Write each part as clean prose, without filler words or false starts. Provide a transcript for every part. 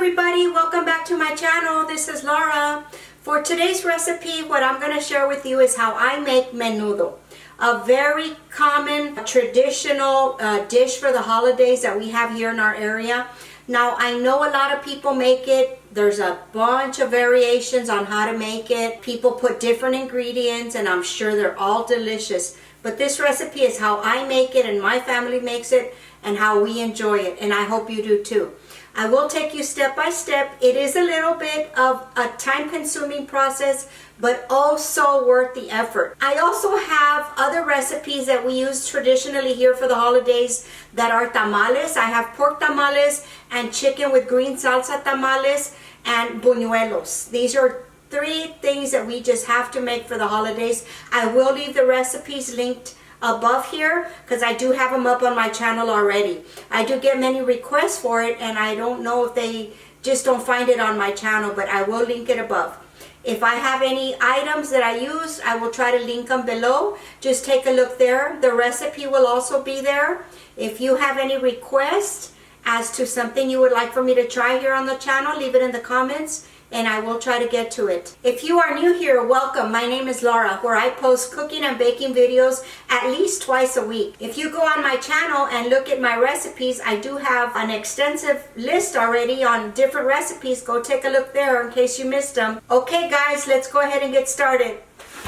everybody, welcome back to my channel. This is Laura. For today's recipe, what I'm going to share with you is how I make menudo, a very common traditional dish for the holidays that we have here in our area. Now I know a lot of people make it. There's a bunch of variations on how to make it. People put different ingredients and I'm sure they're all delicious. But this recipe is how I make it and my family makes it and how we enjoy it, and I hope you do too. I will take you step by step. It is a little bit of a time-consuming process, but also worth the effort. I also have other recipes that we use traditionally here for the holidays that are tamales. I have pork tamales and chicken with green salsa tamales and buñuelos. These are three things that we just have to make for the holidays. I will leave the recipes linked above here because I do have them up on my channel already. I do get many requests for it and I don't know if they just don't find it on my channel, but I will link it above. If I have any items that I use, I will try to link them below. Just take a look there. The recipe will also be there. If you have any requests as to something you would like for me to try here on the channel, leave it in the comments and I will try to get to it. If you are new here, welcome. My name is Laura, where I post cooking and baking videos at least twice a week. If you go on my channel and look at my recipes, I do have an extensive list already on different recipes. Go take a look there in case you missed them. Okay guys, let's go ahead and get started.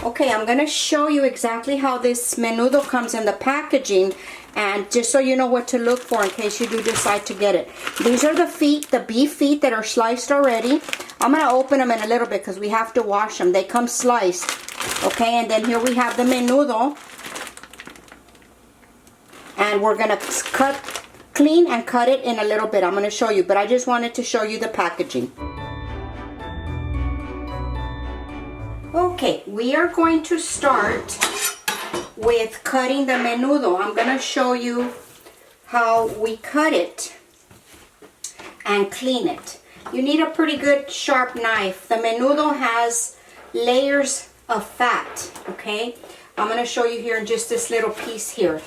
Okay, I'm gonna show you exactly how this menudo comes in the packaging, and just so you know what to look for in case you do decide to get it. These are the feet, the beef feet that are sliced already. I'm going to open them in a little bit because we have to wash them. They come sliced. Okay, and then here we have the menudo. And we're going to clean and cut it in a little bit. I'm going to show you, but I just wanted to show you the packaging. Okay, we are going to start with cutting the menudo. I'm going to show you how we cut it and clean it. You need a pretty good sharp knife. The menudo has layers of fat, okay? I'm going to show you here in just this little piece here.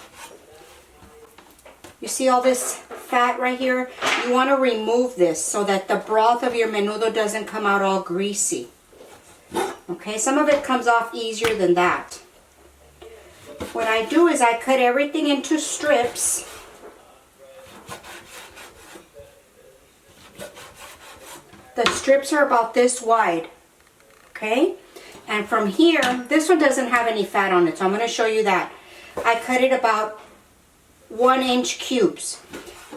You see all this fat right here? You want to remove this so that the broth of your menudo doesn't come out all greasy. Okay, some of it comes off easier than that. What I do is I cut everything into strips. The strips are about this wide, okay? And from here, this one doesn't have any fat on it, so I'm going to show you that. I cut it about 1-inch cubes.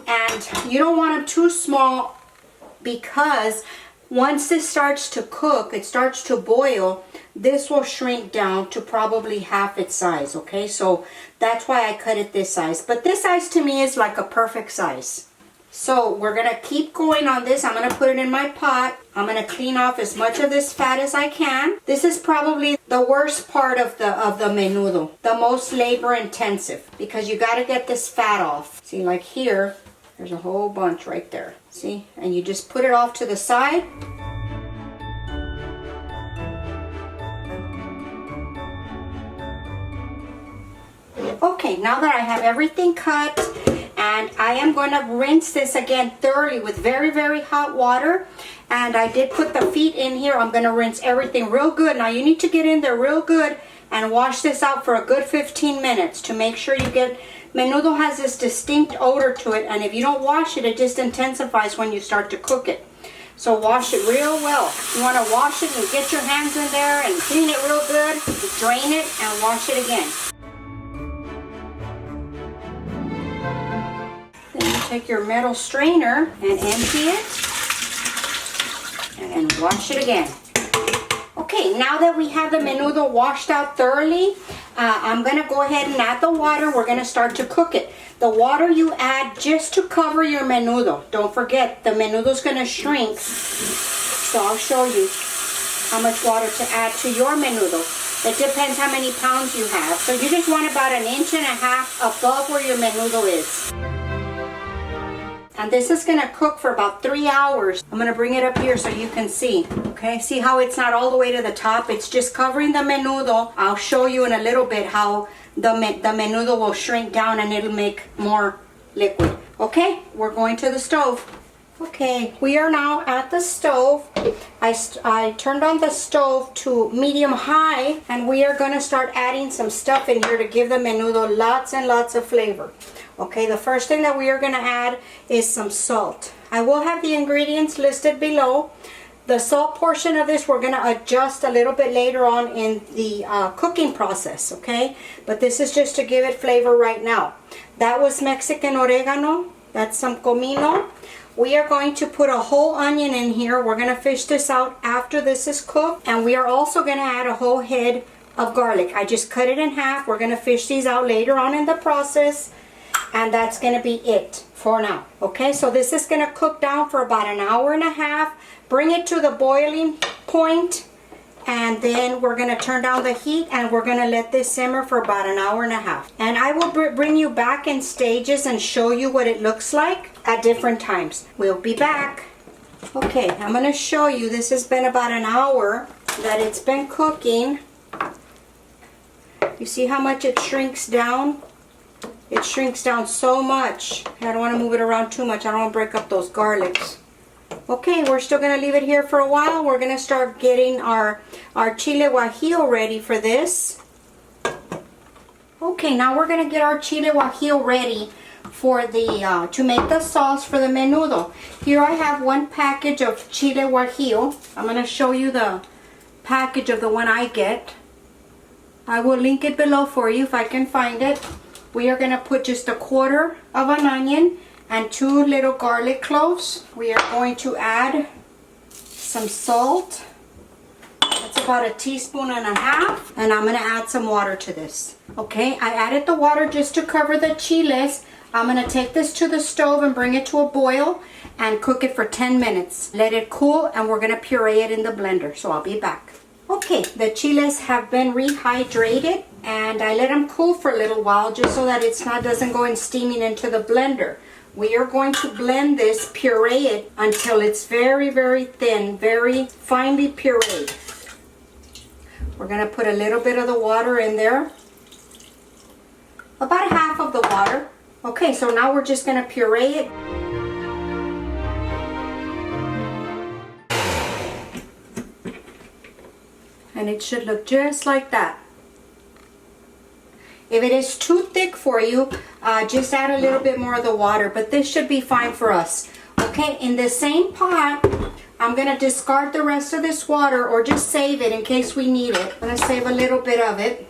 And you don't want them too small because once this starts to cook, it starts to boil, this will shrink down to probably half its size, okay? So that's why I cut it this size. But this size to me is like a perfect size. So we're going to keep going on this. I'm going to put it in my pot. I'm going to clean off as much of this fat as I can. This is probably the worst part of the menudo, the most labor intensive, because you got to get this fat off. See, like here, there's a whole bunch right there. See? And you just put it off to the side. Okay, now that I have everything cut, and I am going to rinse this again thoroughly with very, very hot water. And I did put the feet in here. I'm going to rinse everything real good. Now you need to get in there real good and wash this out for a good 15 minutes to make sure you get... Menudo has this distinct odor to it, and if you don't wash it, it just intensifies when you start to cook it. So wash it real well. You want to wash it and get your hands in there and clean it real good. Drain it and wash it again. Then you take your metal strainer and empty it and wash it again. Okay, now that we have the menudo washed out thoroughly, I'm going to go ahead and add the water. We're going to start to cook it. The water you add just to cover your menudo. Don't forget, the menudo is going to shrink. So I'll show you how much water to add to your menudo. It depends how many pounds you have. So you just want about 1.5 inches above where your menudo is. And this is going to cook for about 3 hours. I'm going to bring it up here so you can see. Okay, see how it's not all the way to the top? It's just covering the menudo. I'll show you in a little bit how the menudo will shrink down and it'll make more liquid. Okay, we're going to the stove. Okay, we are now at the stove. I turned on the stove to medium high, and we are going to start adding some stuff in here to give the menudo lots and lots of flavor. Okay, the first thing that we are going to add is some salt. I will have the ingredients listed below. The salt portion of this we're going to adjust a little bit later on in the cooking process, okay? But this is just to give it flavor right now. That was Mexican oregano. That's some comino. We are going to put a whole onion in here. We're going to fish this out after this is cooked. And we are also going to add a whole head of garlic. I just cut it in half. We're going to fish these out later on in the process. And that's going to be it for now. Okay, so this is going to cook down for about an hour and a half. Bring it to the boiling point. And then we're going to turn down the heat and we're going to let this simmer for about an hour and a half. And I will bring you back in stages and show you what it looks like at different times. We'll be back. Okay, I'm going to show you. This has been about an hour that it's been cooking. You see how much it shrinks down? It shrinks down so much. I don't want to move it around too much. I don't want to break up those garlics. Okay, we're still going to leave it here for a while. We're going to start getting our chile guajillo ready for this. Okay, now we're going to get our chile guajillo ready for the to make the sauce for the menudo. Here I have one package of chile guajillo. I'm going to show you the package of the one I get. I will link it below for you if I can find it. We are going to put just a quarter of an onion and 2 little garlic cloves. We are going to add some salt. That's about 1.5 teaspoons. And I'm going to add some water to this. Okay, I added the water just to cover the chiles. I'm going to take this to the stove and bring it to a boil and cook it for 10 minutes. Let it cool and we're going to puree it in the blender. So I'll be back. Okay, the chiles have been rehydrated and I let them cool for a little while just so that it doesn't go in steaming into the blender. We are going to blend this, puree it until it's very, very thin, very finely pureed. We're going to put a little bit of the water in there. About half of the water. Okay, so now we're just going to puree it. And it should look just like that. If it is too thick for you, just add a little bit more of the water, but this should be fine for us. Okay, in the same pot, I'm going to discard the rest of this water or just save it in case we need it. I'm going to save a little bit of it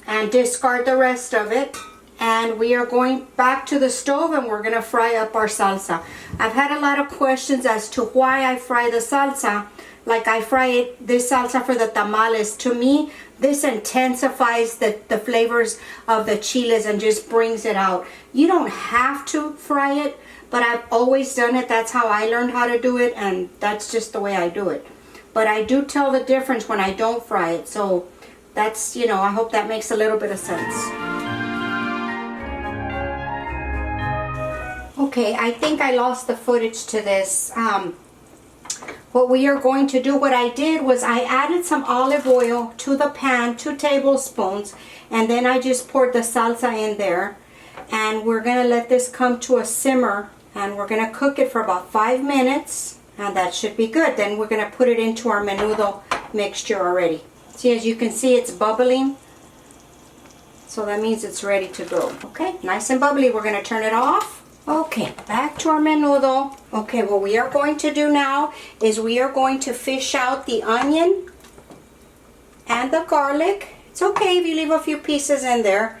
and discard the rest of it. And we are going back to the stove and we're going to fry up our salsa. I've had a lot of questions as to why I fry the salsa. Like I fry this salsa for the tamales. To me, this intensifies the flavors of the chiles and just brings it out. You don't have to fry it, but I've always done it. That's how I learned how to do it, and that's just the way I do it. But I do tell the difference when I don't fry it. So that's, you know, I hope that makes a little bit of sense. Okay, I think I lost the footage to this. What we are going to do, what I did was I added some olive oil to the pan, 2 tablespoons, and then I just poured the salsa in there. And we're going to let this come to a simmer, and we're going to cook it for about 5 minutes, and that should be good. Then we're going to put it into our menudo mixture already. See, as you can see, it's bubbling. So that means it's ready to go. Okay, nice and bubbly. We're going to turn it off. Okay, back to our menudo. Okay, what we are going to do now is we are going to fish out the onion and the garlic. It's okay if you leave a few pieces in there.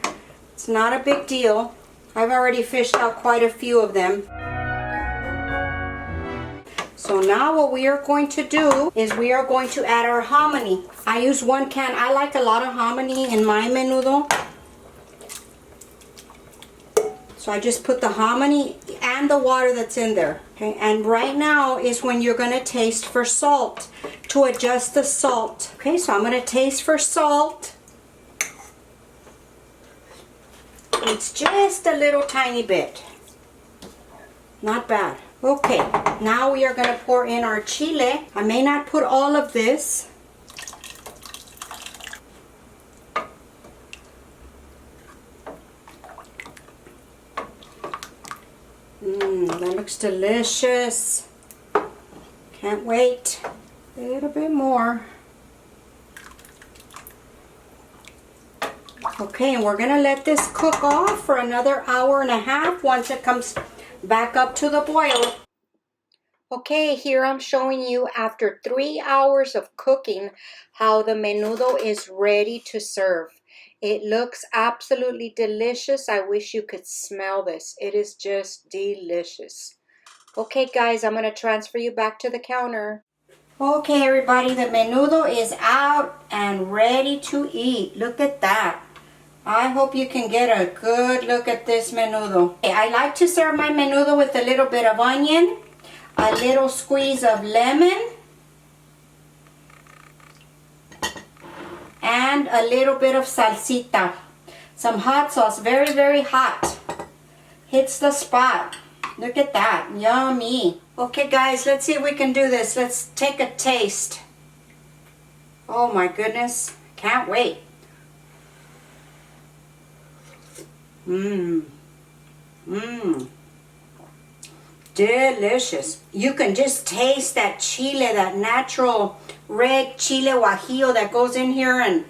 It's not a big deal. I've already fished out quite a few of them. So now what we are going to do is we are going to add our hominy. I use 1 can. I like a lot of hominy in my menudo. So I just put the hominy and the water that's in there. Okay, and right now is when you're going to taste for salt to adjust the salt. Okay, so I'm going to taste for salt. It's just a little tiny bit. Not bad. Okay, now we are going to pour in our chile. I may not put all of this. That Looks delicious. Can't wait. A little bit more. Okay, and we're gonna let this cook off for another hour and a half once it comes back up to the boil. Okay, here I'm showing you after 3 hours of cooking how the menudo is ready to serve. It looks absolutely delicious. I wish you could smell this. It is just delicious. Okay, guys, I'm going to transfer you back to the counter. Okay, everybody, the menudo is out and ready to eat. Look at that. I hope you can get a good look at this menudo. Okay, I like to serve my menudo with a little bit of onion, a little squeeze of lemon, and a little bit of salsita. Some hot sauce, very, very hot. Hits the spot. Look at that, yummy. Okay guys, let's see if we can do this. Let's take a taste. Oh my goodness, can't wait. Delicious. You can just taste that chile, that natural red chile guajillo that goes in here, and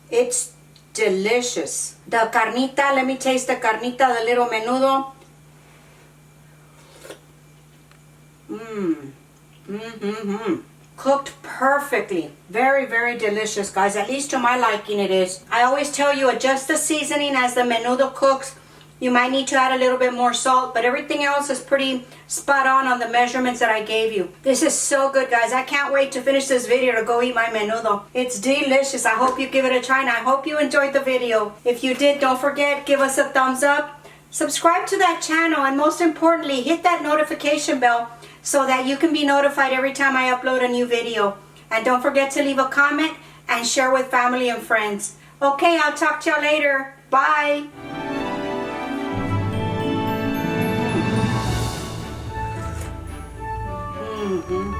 it's delicious. The carnita, let me taste the carnita, the little menudo. Cooked perfectly. Very, very delicious, guys. At least to my liking it is. I always tell you, adjust the seasoning as the menudo cooks. You might need to add a little bit more salt, but everything else is pretty spot on the measurements that I gave you. This is so good, guys. I can't wait to finish this video to go eat my menudo. It's delicious. I hope you give it a try, and I hope you enjoyed the video. If you did, don't forget, give us a thumbs up. Subscribe to that channel, and most importantly, hit that notification bell so that you can be notified every time I upload a new video. And don't forget to leave a comment and share with family and friends. Okay, I'll talk to y'all later. Bye. Mm-hmm.